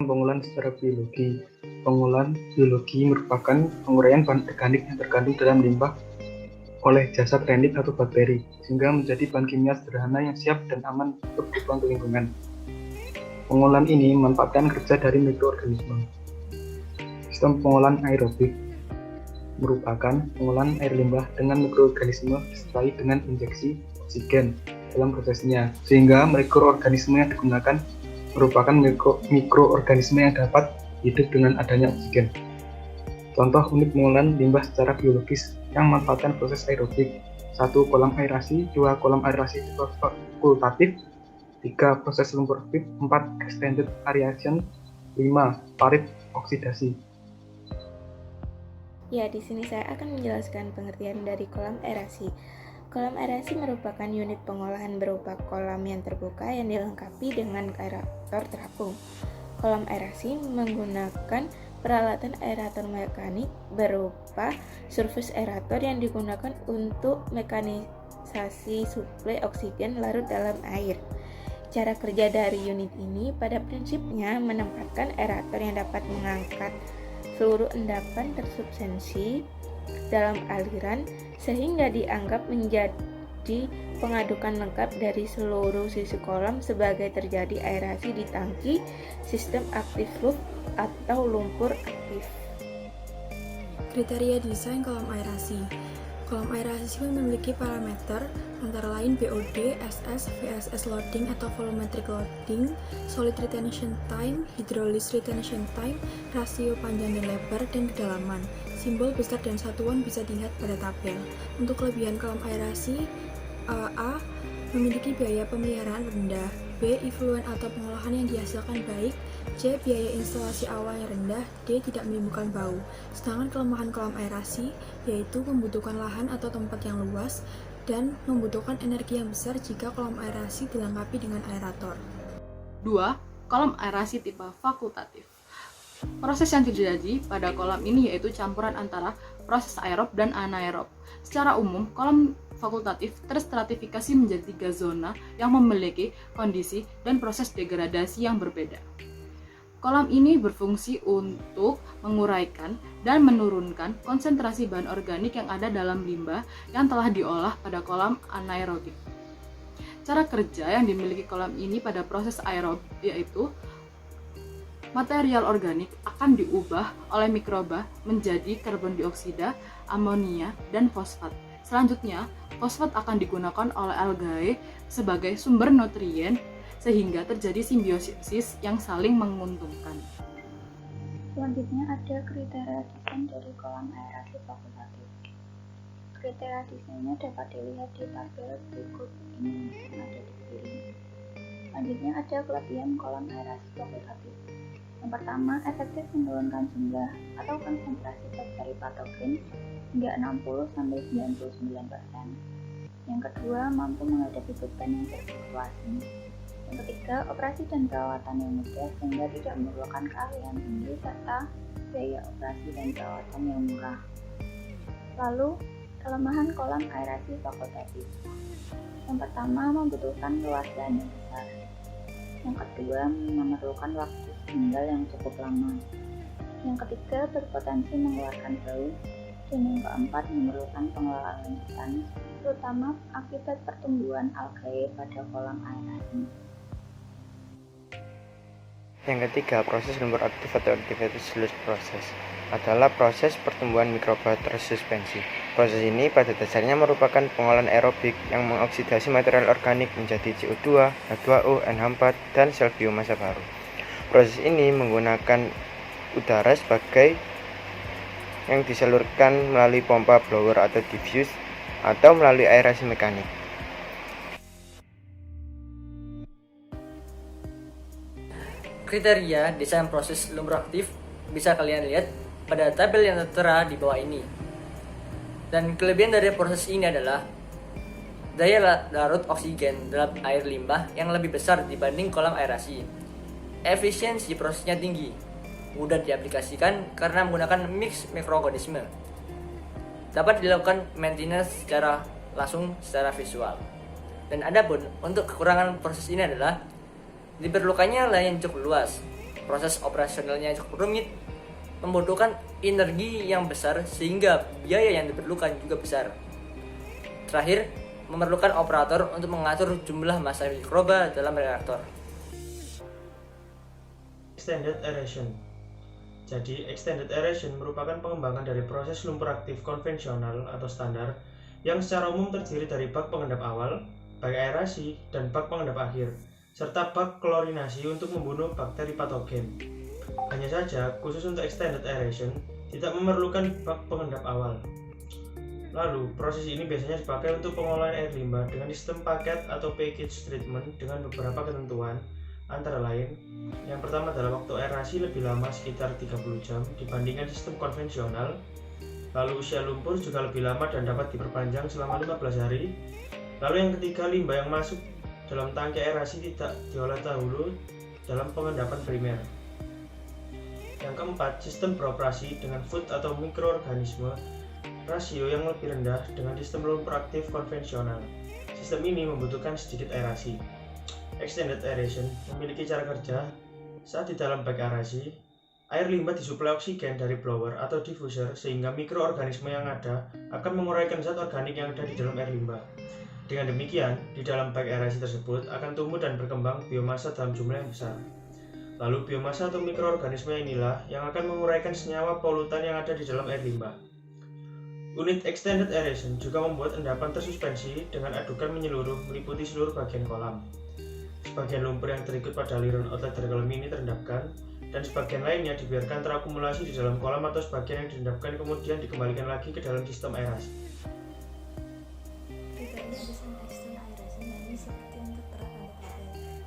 pengolahan secara biologi. Pengolahan biologi merupakan penguraian bahan organik yang terkandung dalam limbah oleh jasad renit atau bakteri, sehingga menjadi bahan kimia sederhana yang siap dan aman untuk dibuang ke lingkungan. Pengolahan ini memanfaatkan kerja dari mikroorganisme. Sistem pengolahan aerobik merupakan pengolahan air limbah dengan mikroorganisme disertai dengan injeksi oksigen dalam prosesnya, sehingga mikroorganisme yang digunakan merupakan mikroorganisme yang dapat hidup dengan adanya oksigen. Contoh unit pengolahan limbah secara biologis yang memanfaatkan proses aerobik: 1. Kolam aerasi, 2. Kolam aerasi fakultatif, 3. Proses lumpur aktif, 4. Extended aeration, 5. Parit oksidasi. Ya, di sini saya akan menjelaskan pengertian dari kolam aerasi. Kolam aerasi merupakan unit pengolahan berupa kolam yang terbuka yang dilengkapi dengan aerator terapung. Kolam aerasi menggunakan peralatan aerator mekanik berupa surface aerator yang digunakan untuk mekanisasi suplai oksigen larut dalam air. Cara kerja dari unit ini pada prinsipnya menempatkan aerator yang dapat mengangkat seluruh endapan tersubstansi dalam aliran sehingga dianggap menjadi pengadukan lengkap dari seluruh sisi kolam sebagai terjadi aerasi di tangki sistem aktif loop atau lumpur aktif. Kriteria desain kolam aerasi. Kolam aerasi memiliki parameter antara lain BOD, SS, VSS loading atau volumetric loading, solid retention time, hydraulic retention time, rasio panjang dan lebar, dan kedalaman. Simbol besar dan satuan bisa dilihat pada tabel. Untuk kelebihan kolam aerasi, A. Memiliki biaya pemeliharaan rendah, B. Efluent atau pengolahan yang dihasilkan baik, C. Biaya instalasi awal yang rendah, D. Tidak menimbulkan bau. Sedangkan kelemahan kolam aerasi yaitu membutuhkan lahan atau tempat yang luas dan membutuhkan energi yang besar jika kolam aerasi dilengkapi dengan aerator. 2. Kolam aerasi tipe fakultatif. Proses yang terjadi pada kolam ini yaitu campuran antara proses aerob dan anaerob. Secara umum, kolam fakultatif terstratifikasi menjadi 3 zona yang memiliki kondisi dan proses degradasi yang berbeda. Kolam ini berfungsi untuk menguraikan dan menurunkan konsentrasi bahan organik yang ada dalam limbah yang telah diolah pada kolam anaerobik. Cara kerja yang dimiliki kolam ini pada proses aerob yaitu material organik akan diubah oleh mikroba menjadi karbon dioksida, amonia, dan fosfat. Selanjutnya, fosfat akan digunakan oleh algae sebagai sumber nutrien sehingga terjadi simbiosis yang saling menguntungkan. Selanjutnya ada kriteria desain dari kolam aerasi fakultatif. Kriteria desainnya dapat dilihat di tabel berikut ini yang ada di kiri. Selanjutnya ada kelebihan kolam aerasi fakultatif. Yang pertama, efektif menurunkan jumlah atau konsentrasi bakteri patogen hingga 60-99%. Yang kedua, mampu menghadapi beban yang berfluktuasi. Yang ketiga, operasi dan perawatan yang mudah sehingga tidak memerlukan keahlian tinggi serta biaya operasi dan perawatan yang murah. Lalu, kelemahan kolam aerasi fakultatif. Yang pertama, membutuhkan luas lahan yang besar. Yang kedua, memerlukan waktu tinggal yang cukup lama. Yang ketiga, berpotensi mengeluarkan bau. Dan yang keempat, memerlukan pengelolaan lanjutan, terutama akibat pertumbuhan algae pada kolam aerasi. Yang ketiga, proses lumpur aktif atau activated sludge process adalah proses pertumbuhan mikroba tersuspensi. Proses ini pada dasarnya merupakan pengolahan aerobik yang mengoksidasi material organik menjadi CO2, H2O, NH4, dan sel biomasa baru. Proses ini menggunakan udara sebagai yang disalurkan melalui pompa blower atau diffuse atau melalui aerasi mekanik. Kriteria desain proses lumpur aktif bisa kalian lihat pada tabel yang tertera di bawah ini. Dan kelebihan dari proses ini adalah daya larut oksigen dalam air limbah yang lebih besar dibanding kolam aerasi. Efisiensi prosesnya tinggi, mudah diaplikasikan karena menggunakan mix mikroorganisme. Dapat dilakukan maintenance secara langsung secara visual. Dan adapun untuk kekurangan proses ini adalah diperlukannya lahan yang cukup luas, proses operasionalnya cukup rumit, membutuhkan energi yang besar sehingga biaya yang diperlukan juga besar. Terakhir, memerlukan operator untuk mengatur jumlah massa mikroba dalam reaktor. Extended aeration. Jadi, extended aeration merupakan pengembangan dari proses lumpur aktif konvensional atau standar yang secara umum terdiri dari bak pengendap awal, bak aerasi, dan bak pengendap akhir, serta bak klorinasi untuk membunuh bakteri patogen. Hanya saja, khusus untuk extended aeration, tidak memerlukan bak pengendap awal. Lalu, proses ini biasanya dipakai untuk pengolahan air limbah dengan sistem paket atau package treatment dengan beberapa ketentuan, antara lain, yang pertama adalah waktu aerasi lebih lama sekitar 30 jam dibandingkan sistem konvensional. Lalu usia lumpur juga lebih lama dan dapat diperpanjang selama 15 hari. Lalu yang ketiga, limbah yang masuk dalam tangki aerasi tidak diolah dahulu dalam pengendapan primer. Yang keempat, sistem beroperasi dengan food atau mikroorganisme rasio yang lebih rendah dengan sistem lumpur aktif konvensional. Sistem ini membutuhkan sedikit aerasi. Extended aeration memiliki cara kerja saat di dalam bak aerasi, air limbah disuplai oksigen dari blower atau diffuser sehingga mikroorganisme yang ada akan menguraikan zat organik yang ada di dalam air limbah. Dengan demikian, di dalam bak aerasi tersebut akan tumbuh dan berkembang biomasa dalam jumlah yang besar. Lalu biomasa atau mikroorganisme inilah yang akan menguraikan senyawa polutan yang ada di dalam air limbah. Unit extended aeration juga membuat endapan tersuspensi dengan adukan menyeluruh meliputi seluruh bagian kolam. Sebagian lumpur yang terikut pada aliran outlet dari kolam ini terendapkan, dan sebagian lainnya dibiarkan terakumulasi di dalam kolam atau sebagian yang diendapkan kemudian dikembalikan lagi ke dalam sistem aerasi. Kriteria desain extended aeration ini seperti yang tertera pada tabel.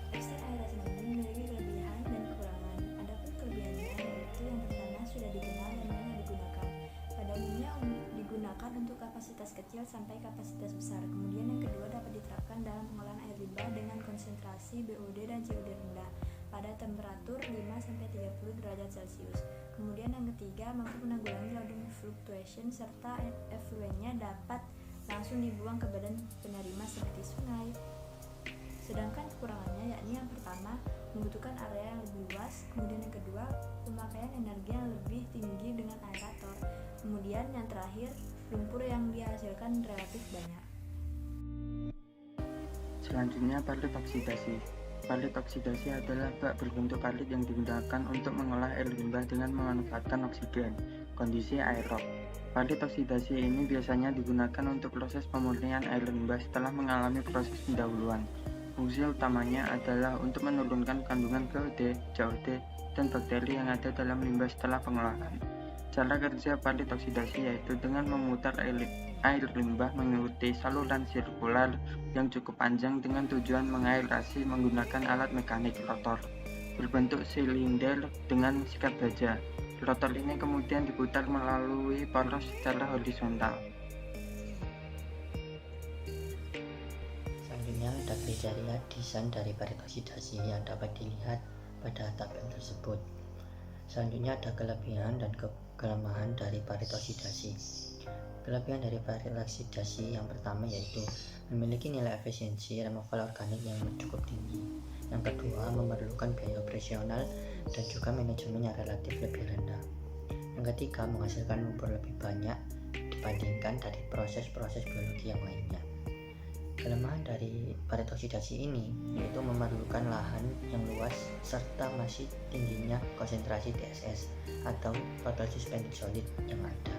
Extended aeration ini memiliki kelebihan dan kekurangan. Adapun kelebihannya yaitu yang pertama sudah dikenal dan banyak digunakan. Pada umumnya digunakan untuk kapasitas kecil sampai kapasitas besar. Kemudian yang kedua dapat diterapkan dalam pengolahan air limbah dengan konsentrasi BOD dan COD rendah pada temperatur 5-30 derajat Celcius. Kemudian yang ketiga mampu menanggulangi loading fluctuation serta effluentnya dapat langsung dibuang ke badan penerima seperti sungai. Sedangkan kekurangannya yakni yang pertama membutuhkan area yang lebih luas, kemudian yang kedua pemakaian energi yang lebih tinggi dengan aerator, kemudian yang terakhir lumpur yang dihasilkan relatif banyak. Selanjutnya, parlit oksidasi. Parlit oksidasi adalah bak berbentuk parlit yang digunakan untuk mengolah air limbah dengan memanfaatkan oksigen, kondisi aerob. Parlit oksidasi ini biasanya digunakan untuk proses pemurnian air limbah setelah mengalami proses pendahuluan. Fungsi utamanya adalah untuk menurunkan kandungan BOD, COD, dan bakteri yang ada dalam limbah setelah pengolahan. Cara kerja parlit oksidasi yaitu dengan memutar air limbah mengikuti saluran sirkular yang cukup panjang dengan tujuan mengaerasi menggunakan alat mekanik rotor berbentuk silinder dengan sikat baja. Rotor ini kemudian diputar melalui poros secara horizontal. Selanjutnya ada kriteria desain dari parlit oksidasi yang dapat dilihat pada tabel tersebut. Selanjutnya ada kelebihan dan kelemahan dari parlit oksidasi. Kelebihan dari parlit oksidasi yang pertama yaitu memiliki nilai efisiensi removal organik yang cukup tinggi. Yang kedua, memerlukan biaya operasional dan juga manajemen yang relatif lebih rendah. Yang ketiga, menghasilkan lumpur lebih banyak dibandingkan dari proses-proses biologi yang lainnya. Kelemahan dari parlit oksidasi ini yaitu memerlukan lahan yang luas serta masih tingginya konsentrasi TSS atau total suspended solid yang ada.